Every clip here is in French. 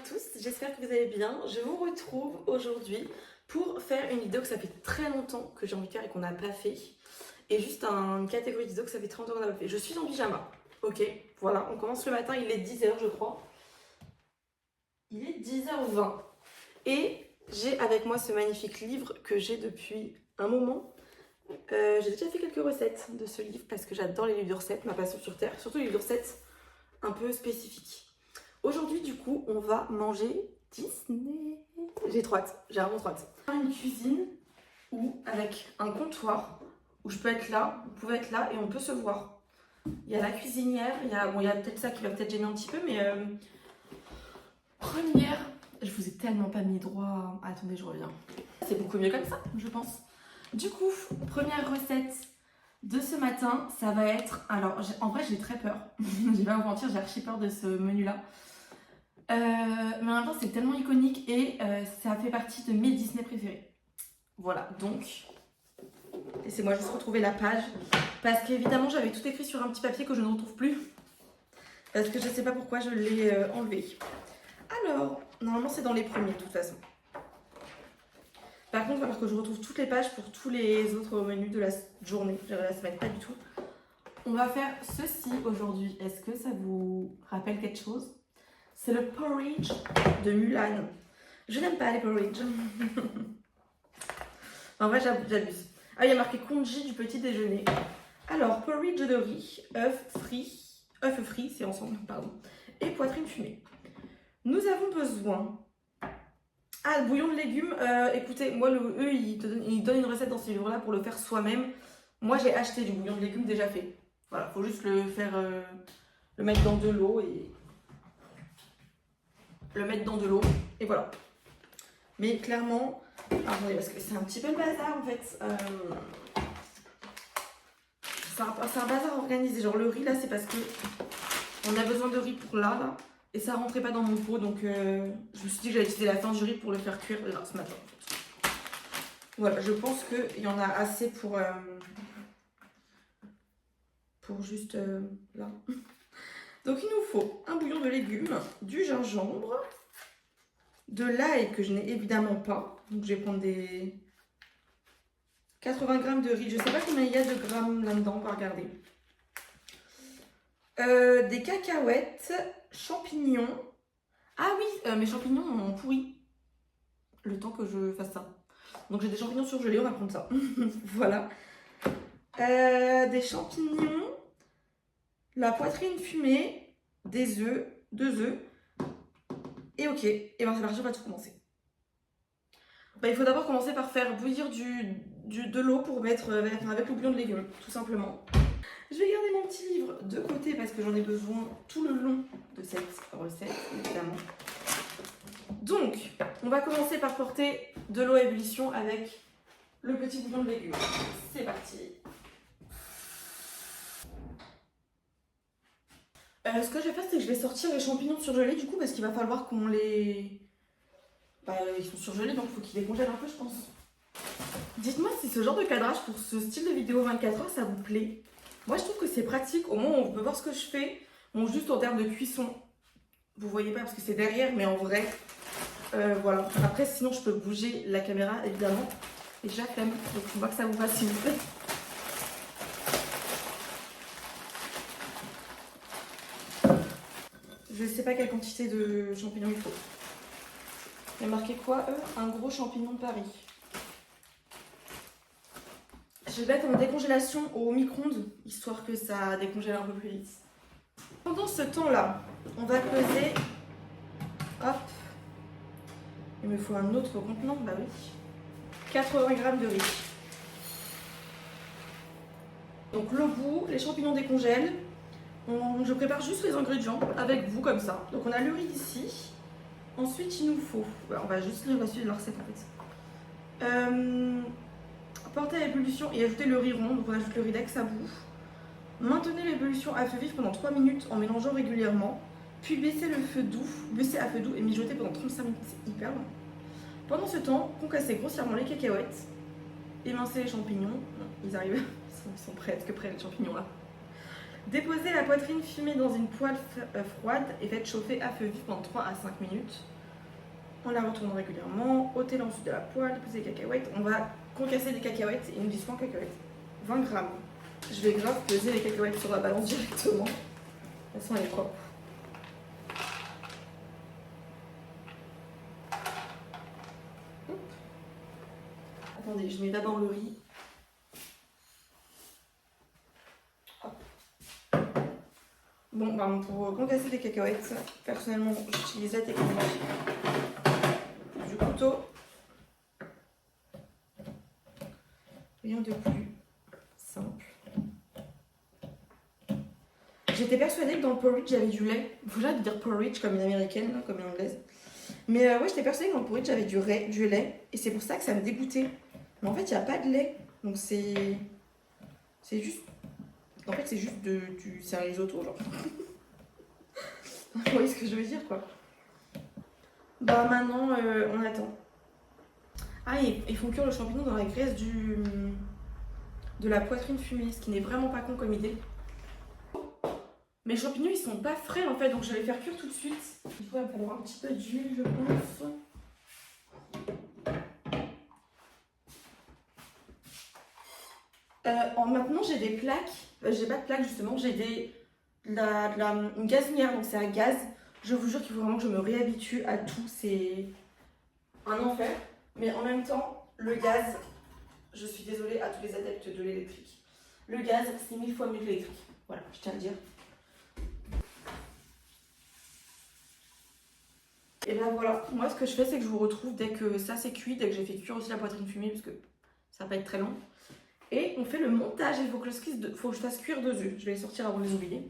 tous, j'espère que vous allez bien. Je vous retrouve aujourd'hui pour faire une vidéo que ça fait très longtemps que j'ai envie de faire et qu'on n'a pas fait. Et juste une catégorie de vidéo que ça fait très longtemps qu'on n'a pas fait. Je suis en pyjama, ok, voilà, on commence le matin, il est 10h je crois. Il est 10h20. Et j'ai avec moi ce magnifique livre que j'ai depuis un moment. J'ai déjà fait quelques recettes de ce livre parce que j'adore les livres de recettes, ma passion sur terre, surtout les livres de recettes un peu spécifiques. Aujourd'hui, du coup, on va manger Disney. J'ai trop hâte, j'ai vraiment trop hâte. Une cuisine où, avec un comptoir où je peux être là, vous pouvez être là et on peut se voir. Il y a la cuisinière, il y a peut-être ça qui va peut-être gêner un petit peu, mais première, je vous ai tellement pas mis droit. Attendez, je reviens. C'est beaucoup mieux comme ça, je pense. Du coup, première recette de ce matin, ça va être... Alors, en vrai, j'ai très peur. Je vais pas vous mentir, j'ai archi peur de ce menu-là. Mais en même temps, c'est tellement iconique et ça fait partie de mes Disney préférés. Voilà, donc... Laissez-moi juste retrouver la page. Parce qu'évidemment, j'avais tout écrit sur un petit papier que je ne retrouve plus. Parce que je ne sais pas pourquoi je l'ai enlevé. Alors, normalement, c'est dans les premiers, de toute façon. Par contre, il va falloir que je retrouve toutes les pages pour tous les autres menus de la journée, de la semaine, pas du tout. On va faire ceci aujourd'hui. Est-ce que ça vous rappelle quelque chose? C'est le porridge de Mulan. Je n'aime pas les porridge. En vrai, j'abuse. Ah, il y a marqué congé du petit déjeuner. Alors, porridge de riz, œufs frits, c'est ensemble, pardon, et poitrine fumée. Nous avons besoin... Ah, le bouillon de légumes, écoutez, moi, eux, ils donnent une recette dans ce livre-là pour le faire soi-même. Moi, j'ai acheté du bouillon de légumes déjà fait. Voilà, faut juste le faire, le mettre dans de l'eau et... Le mettre dans de l'eau, et voilà. Mais clairement, attendez, parce que c'est un petit peu le bazar, en fait. C'est un bazar organisé. Genre, le riz, là, c'est parce que on a besoin de riz pour là. Et ça rentrait pas dans mon pot, donc je me suis dit que j'allais utiliser la fin du riz pour le faire cuire là ce matin. Voilà, je pense qu'il y en a assez pour juste là. Donc il nous faut un bouillon de légumes, du gingembre, de l'ail que je n'ai évidemment pas. Donc je vais prendre des 80 g de riz. Je sais pas combien il y a de grammes là-dedans, on va regarder. Des cacahuètes, champignons. Ah oui, mes champignons ont pourri le temps que je fasse ça. Donc j'ai des champignons surgelés, on va prendre ça. Voilà. Des champignons, la poitrine fumée, des œufs, 2 œufs. Et ok, et ben c'est parti, on va tout commencer. Il faut d'abord commencer par faire bouillir de l'eau pour mettre avec le bouillon de légumes, tout simplement. Je vais garder mon petit livre de côté parce que j'en ai besoin tout le long de cette recette, évidemment. Donc, on va commencer par porter de l'eau à ébullition avec le petit bouillon de légumes. C'est parti. Ce que je vais faire, c'est que je vais sortir les champignons surgelés du coup parce qu'il va falloir qu'on les... ils sont surgelés donc il faut qu'ils décongèlent un peu, je pense. Dites-moi si ce genre de cadrage pour ce style de vidéo 24 heures, ça vous plaît. Moi, je trouve que c'est pratique. Au moins, on peut voir ce que je fais. Bon, juste en termes de cuisson. Vous voyez pas parce que c'est derrière, mais en vrai, voilà. Après, sinon, je peux bouger la caméra, évidemment. Et j'ai la flemme, donc on voit que ça vous facilite. Je sais pas quelle quantité de champignons il faut. Il y a marqué quoi, eux? Un gros champignon de Paris. Je vais mettre en décongélation au micro-ondes, histoire que ça décongèle un peu plus vite. Pendant ce temps-là, on va peser... Hop. Il me faut un autre contenant, bah oui. 80 g de riz. Donc le bout, les champignons décongèlent. Je prépare juste les ingrédients avec vous comme ça. Donc on a le riz ici. Ensuite il nous faut... on va juste lire la suite de la recette en fait. Porter à l'ébullition et ajouter le riz rond. Donc on ajoute le riz dès que ça bout. Maintenez l'ébullition à feu vif pendant 3 minutes en mélangeant régulièrement. Puis baissez à feu doux et mijoter pendant 35 minutes. C'est hyper long. Pendant ce temps, concassez grossièrement les cacahuètes. Émincez les champignons. Ils arrivent, ils sont presque prêts les champignons là. Déposez la poitrine fumée dans une poêle froide et faites chauffer à feu vif pendant 3 à 5 minutes. On la retourne régulièrement, ôter l'ensuite de la poêle, déposer les cacahuètes. On va concasser des cacahuètes et ils nous disent quoi en cacahuètes? 20 grammes. Je vais grave peser les cacahuètes sur la balance directement. De toute façon, elle est propre. Attendez, je mets d'abord le riz. Bon, ben, pour concasser des cacahuètes, personnellement, j'utilise la technique du couteau. Rien de plus simple. J'étais persuadée que dans le porridge, j'avais du lait. Faut jamais dire porridge comme une américaine, comme une anglaise. Mais ouais, j'étais persuadée que dans le porridge, j'avais du lait. Et c'est pour ça que ça me dégoûtait. Mais en fait, il n'y a pas de lait. Donc c'est juste... En fait, c'est juste c'est un risotto, genre. Vous voyez ce que je veux dire, quoi. Bah maintenant, on attend. Ah, et ils font cuire le champignon dans la graisse de la poitrine fumée, ce qui n'est vraiment pas con comme idée. Mes champignons, ils sont pas frais en fait, donc je vais les faire cuire tout de suite. Il va me falloir un petit peu d'huile, je pense. Maintenant, j'ai des plaques. J'ai pas de plaques justement, j'ai une gazinière, donc c'est à gaz. Je vous jure qu'il faut vraiment que je me réhabitue à tout, c'est un enfer. Mais en même temps, le gaz, je suis désolée à tous les adeptes de l'électrique. Le gaz, c'est 1000 fois mieux que l'électrique. Voilà, je tiens à le dire. Et ben voilà, moi ce que je fais, c'est que je vous retrouve dès que ça c'est cuit, dès que j'ai fait cuire aussi la poitrine fumée, parce que ça va pas être très long. Et on fait le montage, il faut que je fasse cuire 2 œufs. Je vais les sortir avant de les oublier.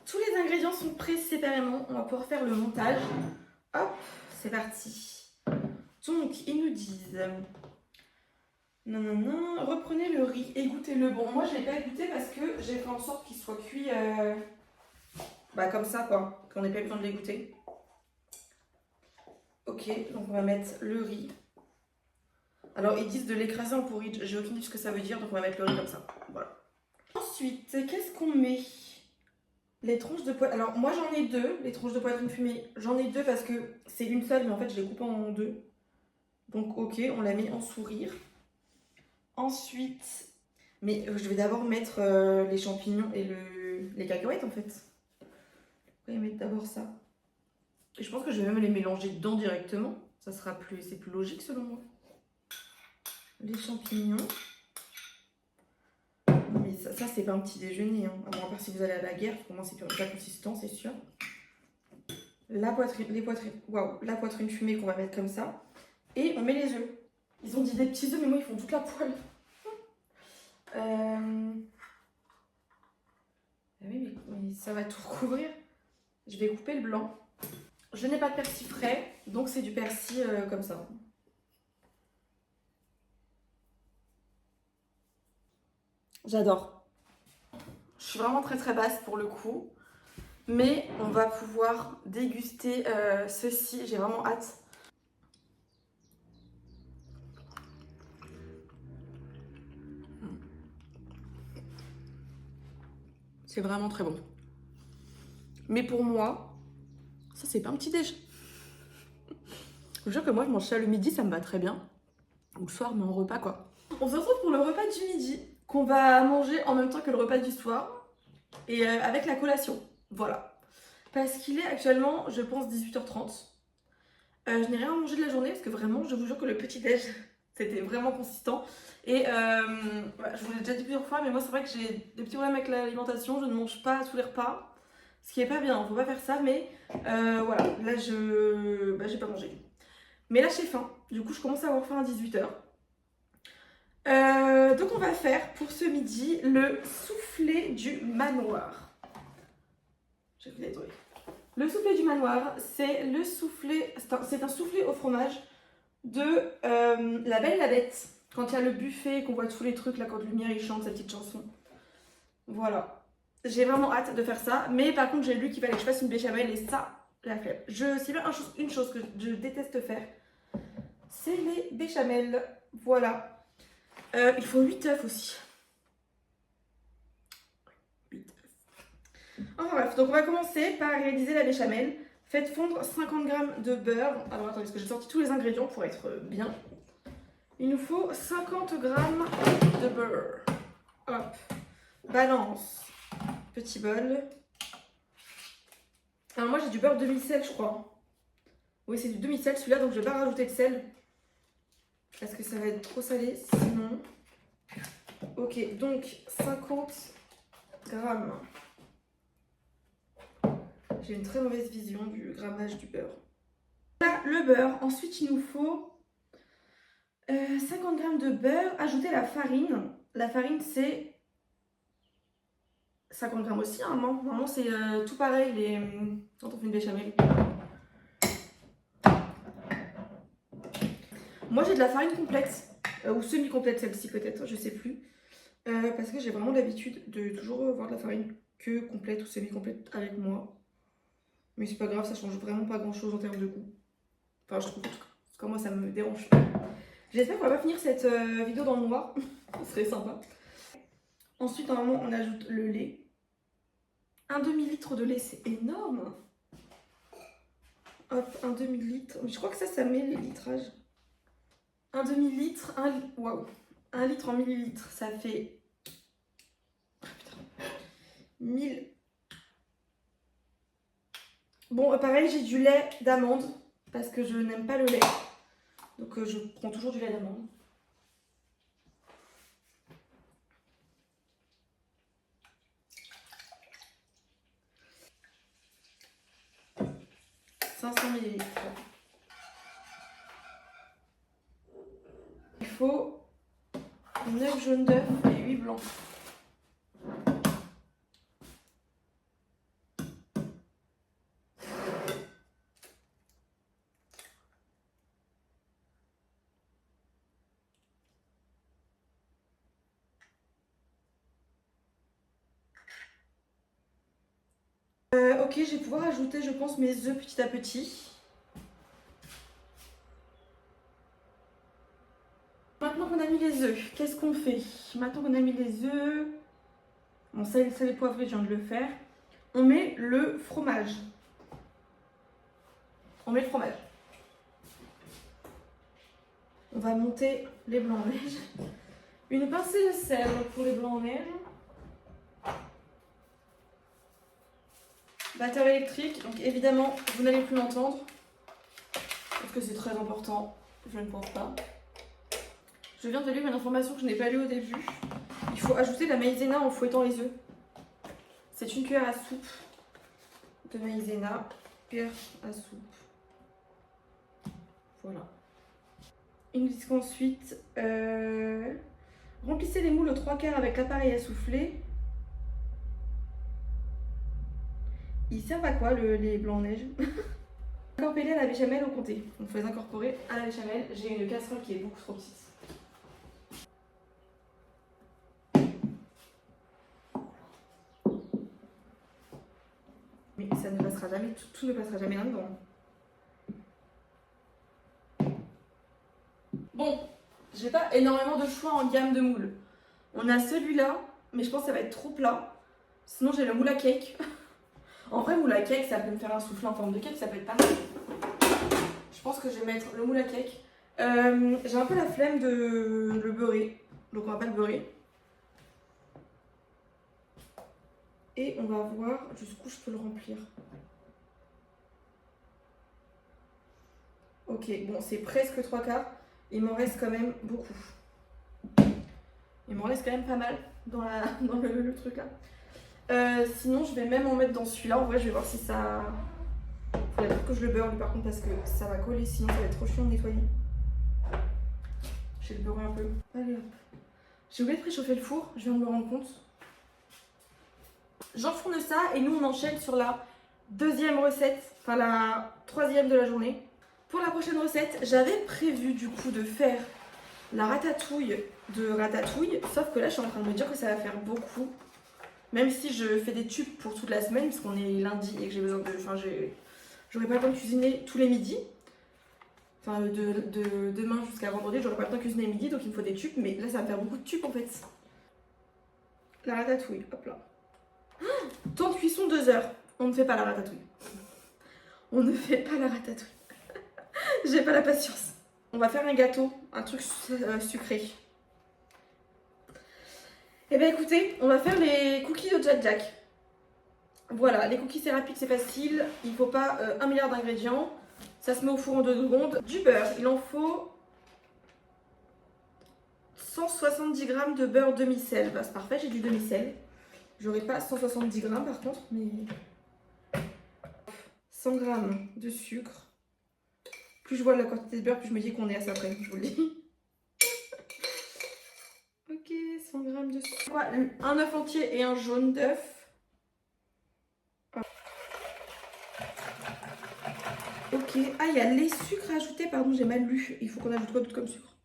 Tous les ingrédients sont prêts séparément, on va pouvoir faire le montage. Hop, c'est parti. Donc, ils nous disent... Non, reprenez le riz, égouttez-le. Bon, moi je l'ai pas égoutté parce que j'ai fait en sorte qu'il soit cuit comme ça, quoi, qu'on n'ait pas eu besoin de l'égoutter. Ok, donc on va mettre le riz. Alors ils disent de l'écraser en porridge, j'ai aucune idée de ce que ça veut dire, donc on va mettre le riz comme ça. Voilà. Ensuite, qu'est-ce qu'on met? Les tranches de poitrine. Alors moi j'en ai 2, les tranches de poitrine fumée. J'en ai 2 parce que c'est une seule, mais en fait je les coupe en 2. Donc ok, on la met en sourire. Ensuite, mais je vais d'abord mettre les champignons et les cacahuètes en fait. On va mettre d'abord ça. Et je pense que je vais même les mélanger dedans directement. Ça sera c'est plus logique selon moi. Les champignons. Mais ça c'est pas un petit déjeuner. Hein. À part si vous allez à la guerre, pour moi c'est pas consistant, c'est sûr. La poitrine fumée qu'on va mettre comme ça. Et on met les œufs. Ils ont dit des petits œufs, mais moi ils font toute la poêle. Oui, mais ça va tout recouvrir. Je vais couper le blanc. Je n'ai pas de persil frais, donc c'est du persil comme ça. J'adore. Je suis vraiment très très basse pour le coup. Mais on va pouvoir déguster ceci. J'ai vraiment hâte. C'est vraiment très bon. Mais pour moi, ça c'est pas un petit déj. Je vous jure que moi je mange ça le midi, ça me va très bien. Ou le soir, mais en repas quoi. On se retrouve pour le repas du midi, qu'on va manger en même temps que le repas du soir. Et avec la collation. Voilà. Parce qu'il est actuellement, je pense, 18h30. Je n'ai rien mangé de la journée parce que vraiment, je vous jure que le petit-déj, c'était vraiment consistant. Et je vous l'ai déjà dit plusieurs fois, mais moi, c'est vrai que j'ai des petits problèmes avec l'alimentation. Je ne mange pas tous les repas. Ce qui est pas bien, faut pas faire ça, mais voilà. Là, j'ai pas mangé. Mais là, j'ai faim. Du coup, je commence à avoir faim à 18h. Donc on va faire pour ce midi le soufflé du manoir. Je vais vous détruire. Le soufflé du manoir, c'est un soufflé au fromage de La Belle et la Bête. Quand il y a le buffet, qu'on voit tous les trucs, là, quand Lumière il chante sa petite chanson. Voilà. J'ai vraiment hâte de faire ça. Mais par contre, j'ai lu qu'il fallait que je fasse une béchamel et ça, la flemme. C'est bien une chose que je déteste faire. C'est les béchamels. Voilà. Il faut 8 œufs aussi. 8 œufs. Enfin bref, donc on va commencer par réaliser la béchamel. Faites fondre 50 g de beurre. Alors attendez, parce que j'ai sorti tous les ingrédients pour être bien. Il nous faut 50 g de beurre. Hop. Balance. Petit bol. Alors moi j'ai du beurre demi-sel je crois. Oui c'est du demi-sel celui-là, donc je vais pas rajouter de sel. Parce que ça va être trop salé sinon. Ok, donc 50 grammes. J'ai une très mauvaise vision du grammage du beurre. Là, le beurre. Ensuite, il nous faut 50 g de beurre. Ajouter la farine. La farine, c'est 50 g aussi, hein, normalement, c'est tout pareil quand on fait une béchamel. Moi, j'ai de la farine complète. Ou semi-complète, celle-ci peut-être, je sais plus. Parce que j'ai vraiment l'habitude de toujours avoir de la farine que complète ou semi-complète avec moi. Mais c'est pas grave, ça change vraiment pas grand-chose en termes de goût. Enfin, je trouve, en tout cas. Parce que moi, ça me dérange pas. J'espère qu'on va pas finir cette vidéo dans le noir. Ce serait sympa. Ensuite, normalement, on ajoute le lait. Un demi-litre de lait, c'est énorme. Hop, un demi-litre. Je crois que ça met les litrages. Un demi-litre, waouh. 1 litre en millilitres, ça fait 1000. Bon, pareil, j'ai du lait d'amande parce que je n'aime pas le lait. Donc je prends toujours du lait d'amande. « 500 ml. Il faut 9 jaunes d'œufs et 8 blancs. Ok, je vais pouvoir ajouter, je pense, mes œufs petit à petit. Maintenant qu'on a mis les œufs, qu'est-ce qu'on fait? Maintenant qu'on a mis les œufs, bon, ça les poivrés, je viens de le faire. On met le fromage. On met le fromage. On va monter les blancs-neiges. Une pincée de sel pour les blancs-neiges. Batteur électrique, donc évidemment vous n'allez plus m'entendre parce que c'est très important, je ne pense pas. Je viens de lire une information que je n'ai pas lue au début. Il faut ajouter la maïzena en fouettant les œufs. C'est une cuillère à soupe de maïzena, cuillère à soupe. Voilà. Ils nous disent qu'ensuite, remplissez les moules aux 3/4 avec l'appareil à souffler. Ils servent à quoi les blancs-neiges? Incorporer à la béchamel au comté. Donc il faut les incorporer à la béchamel. J'ai une casserole qui est beaucoup trop petite. Mais ça ne passera jamais, tout ne passera jamais là-dedans. Bon, j'ai pas énormément de choix en gamme de moules. On a celui-là, mais je pense que ça va être trop plat. Sinon j'ai le moule à cake. En vrai, moule à cake, ça peut me faire un soufflet en forme de cake, ça peut être pas mal. Je pense que je vais mettre le moule à cake. J'ai un peu la flemme de le beurrer, donc on va pas le beurrer. Et on va voir jusqu'où je peux le remplir. Ok, bon, c'est presque 3/4. Il m'en reste quand même beaucoup. Il m'en reste quand même pas mal dans le truc là. Sinon, je vais même en mettre dans celui-là. En vrai, je vais voir si ça... Il faudrait que je le beurre lui par contre parce que ça va coller, sinon ça va être trop chiant de nettoyer. Je vais le beurrer un peu. Allez hop. J'ai oublié de préchauffer le four, je viens de me rendre compte. J'enfourne ça et nous on enchaîne sur la deuxième recette, enfin la troisième de la journée. Pour la prochaine recette, j'avais prévu du coup de faire la ratatouille de ratatouille, sauf que là je suis en train de me dire que ça va faire beaucoup. Même si je fais des tubes pour toute la semaine, parce qu'on est lundi et que j'ai besoin de... Enfin, j'aurai pas le temps de cuisiner tous les midis. Enfin, de demain jusqu'à vendredi, j'aurai pas le temps de cuisiner midi, donc il me faut des tubes. Mais là, ça va me faire beaucoup de tubes en fait. La ratatouille, hop là. Temps de cuisson 2 heures. On ne fait pas la ratatouille. On ne fait pas la ratatouille. J'ai pas la patience. On va faire un gâteau, un truc sucré. Eh bien écoutez, on va faire les cookies au Jack Jack. Voilà, les cookies c'est rapide, c'est facile. Il ne faut pas 1 milliard d'ingrédients. Ça se met au four en 2 secondes. Du beurre, il en faut 170 g de beurre demi-sel. Bah, c'est parfait, j'ai du demi-sel. J'aurai pas 170 g par contre, mais 100 g de sucre. Plus je vois la quantité de beurre, plus je me dis qu'on est à ça près, je vous le dis. Ok, 100 g de sucre. Quoi, un œuf entier et un jaune d'œuf. Ok, ah il y a les sucres à ajouter, pardon j'ai mal lu. Il faut qu'on ajoute quoi d'autre comme sucre?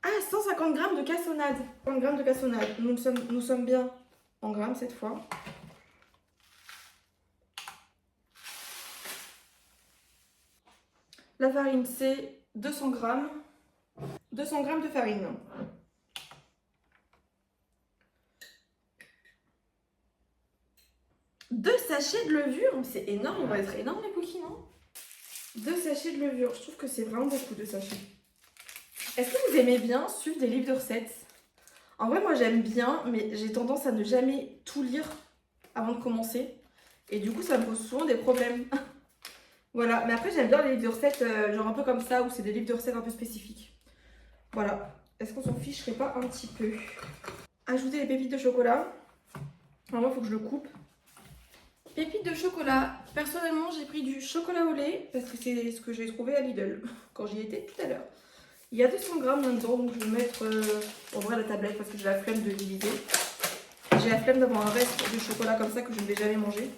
Ah, 150 g de cassonade. 50 g de cassonade. Nous sommes bien en grammes cette fois. La farine, c'est 200 g. 200 g de farine. Deux sachets de levure. C'est énorme, on va être énorme les cookies, non? 2 sachets de levure. Je trouve que c'est vraiment beaucoup de sachets. Est-ce que vous aimez bien suivre des livres de recettes? En vrai, moi j'aime bien, mais j'ai tendance à ne jamais tout lire avant de commencer. Et du coup, ça me pose souvent des problèmes. Voilà, mais après j'aime bien les livres de recettes, genre un peu comme ça, où c'est des livres de recettes un peu spécifiques. Voilà. Est-ce qu'on s'en ficherait pas un petit peu? Ajouter les pépites de chocolat. Alors moi, il faut que je le coupe. Pépites de chocolat. Personnellement, j'ai pris du chocolat au lait, parce que c'est ce que j'ai trouvé à Lidl, quand j'y étais tout à l'heure. Il y a 200 g là-dedans, donc je vais mettre en vrai la tablette, parce que j'ai la flemme de diviser. J'ai la flemme d'avoir un reste de chocolat comme ça que je ne vais jamais manger.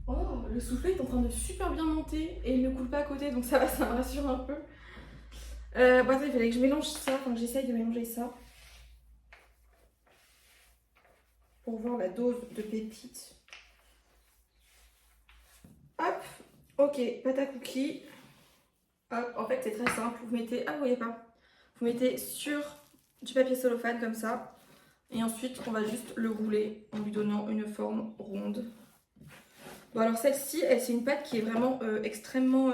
Oh, le soufflet est en train de super bien monter et il ne coule pas à côté, donc ça va, ça me rassure un peu. Bon, attends, il fallait que je mélange ça, enfin que j'essaye de mélanger ça. Pour voir la dose de pépites. Hop, ok, pâte à cookies. Hop, en fait c'est très simple, vous mettez, ah vous voyez pas, vous mettez sur du papier cellophane comme ça. Et ensuite on va juste le rouler en lui donnant une forme ronde. Bon alors celle-ci, c'est une pâte qui est vraiment extrêmement...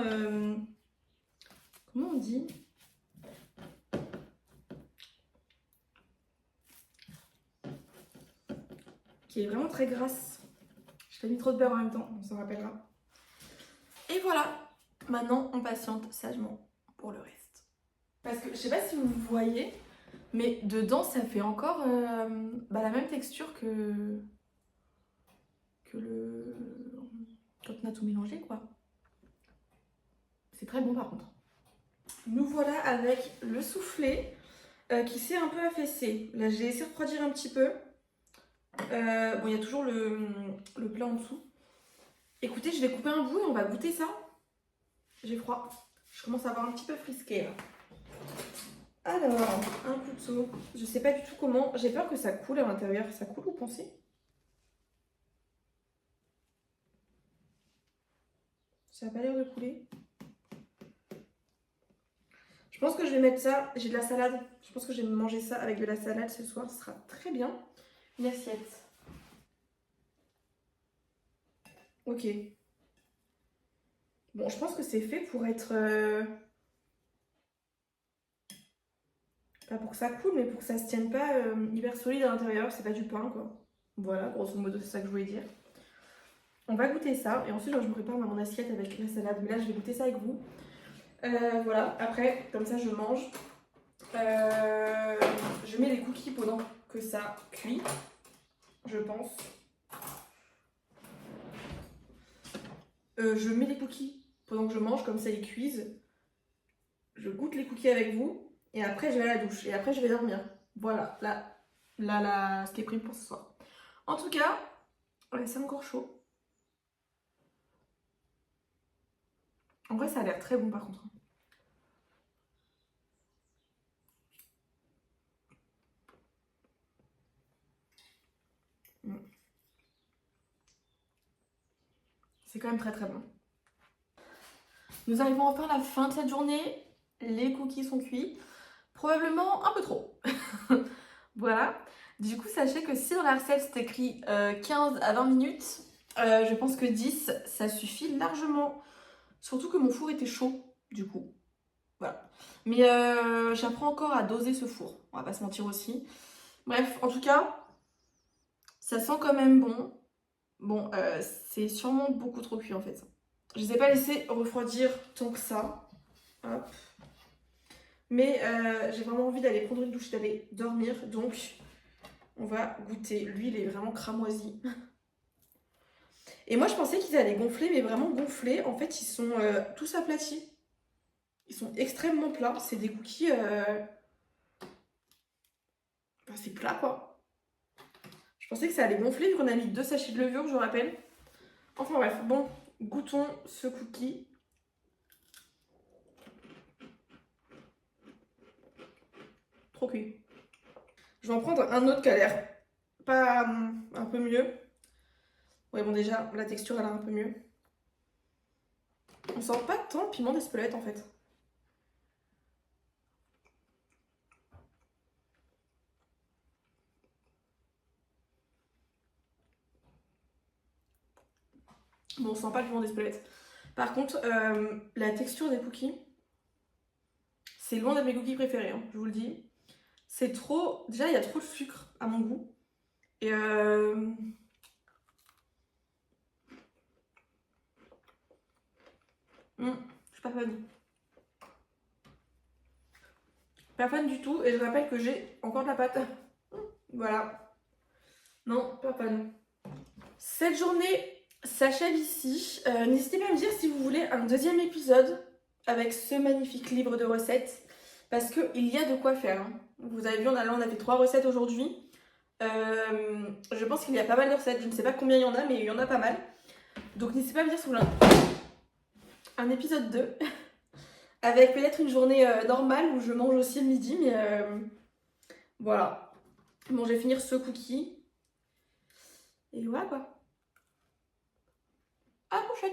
comment on dit? Qui est vraiment très grasse. J'ai mis trop de beurre en même temps, on s'en rappellera. Et voilà, maintenant on patiente sagement pour le reste. Parce que je sais pas si vous voyez, mais dedans ça fait encore la même texture que le... quand on a tout mélangé quoi. C'est très bon par contre. Nous voilà avec le soufflé qui s'est un peu affaissé. Là j'ai laissé refroidir un petit peu. Bon il y a toujours le plat en dessous. Écoutez, je vais couper un bout et on va goûter ça. J'ai froid. Je commence à avoir un petit peu frisqué là. Alors, un couteau. Je sais pas du tout comment. J'ai peur que ça coule à l'intérieur. Ça coule, vous pensez? Ça n'a pas l'air de couler. Je pense que je vais mettre ça. J'ai de la salade. Je pense que je vais manger ça avec de la salade ce soir. Ce sera très bien. Une assiette. Ok. Bon, je pense que c'est fait pour être... pas pour que ça coule, mais pour que ça se tienne pas hyper solide à l'intérieur. C'est pas du pain, quoi. Voilà, grosso modo, c'est ça que je voulais dire. On va goûter ça. Et ensuite, je me prépare mon assiette avec la salade. Mais là, je vais goûter ça avec vous. Voilà, après, comme ça, je mange. Je mets les cookies pendant que ça cuit, je pense. Je mets les cookies pendant que je mange, comme ça ils cuisent. Je goûte les cookies avec vous. Et après, je vais à la douche. Et après, je vais dormir. Voilà, là, ce qui est pris pour ce soir. En tout cas, ouais, c'est encore chaud. En vrai, ça a l'air très bon par contre. C'est quand même très très bon. Nous arrivons enfin à la fin de cette journée. Les cookies sont cuits. Probablement un peu trop. Voilà. Du coup, sachez que si dans la recette c'est écrit 15 à 20 minutes, je pense que 10, ça suffit largement. Surtout que mon four était chaud, du coup. Voilà. Mais j'apprends encore à doser ce four. On va pas se mentir aussi. Bref, en tout cas, ça sent quand même bon. Bon, c'est sûrement beaucoup trop cuit en fait. Je les ai pas laissés refroidir tant que ça. Hop. Mais j'ai vraiment envie d'aller prendre une douche, d'aller dormir. Donc, on va goûter. Lui, il est vraiment cramoisi. Et moi, je pensais qu'ils allaient gonfler, mais vraiment gonfler. En fait, ils sont tous aplatis. Ils sont extrêmement plats. C'est des cookies... Enfin, c'est plat, quoi. Je pensais que ça allait gonfler, vu qu'on a mis 2 sachets de levure, je rappelle. Enfin bref, bon, goûtons ce cookie. Trop cuit. Je vais en prendre un autre qui a l'air pas un peu mieux. Ouais, bon, déjà, la texture a l'air un peu mieux. On sent pas tant le piment d'Espelette en fait. Bon, on sent pas le piment d'Espelette. Par contre, la texture des cookies, c'est loin d'être mes cookies préférés, hein, je vous le dis. C'est trop... Déjà, il y a trop de sucre à mon goût. Et je suis pas fan. Pas fan du tout. Et je rappelle que j'ai encore de la pâte. Voilà. Non, pas fan. Cette journée s'achève ici. N'hésitez pas à me dire si vous voulez un deuxième épisode avec ce magnifique livre de recettes. Parce qu'il y a de quoi faire, hein. Vous avez vu, on a fait 3 recettes aujourd'hui. Je pense qu'il y a pas mal de recettes. Je ne sais pas combien il y en a, mais il y en a pas mal. Donc n'hésitez pas à me dire si vous voulez un épisode 2. Avec peut-être une journée normale où je mange aussi le midi. Mais voilà. Bon, je vais finir ce cookie. Et voilà quoi. À la prochaine!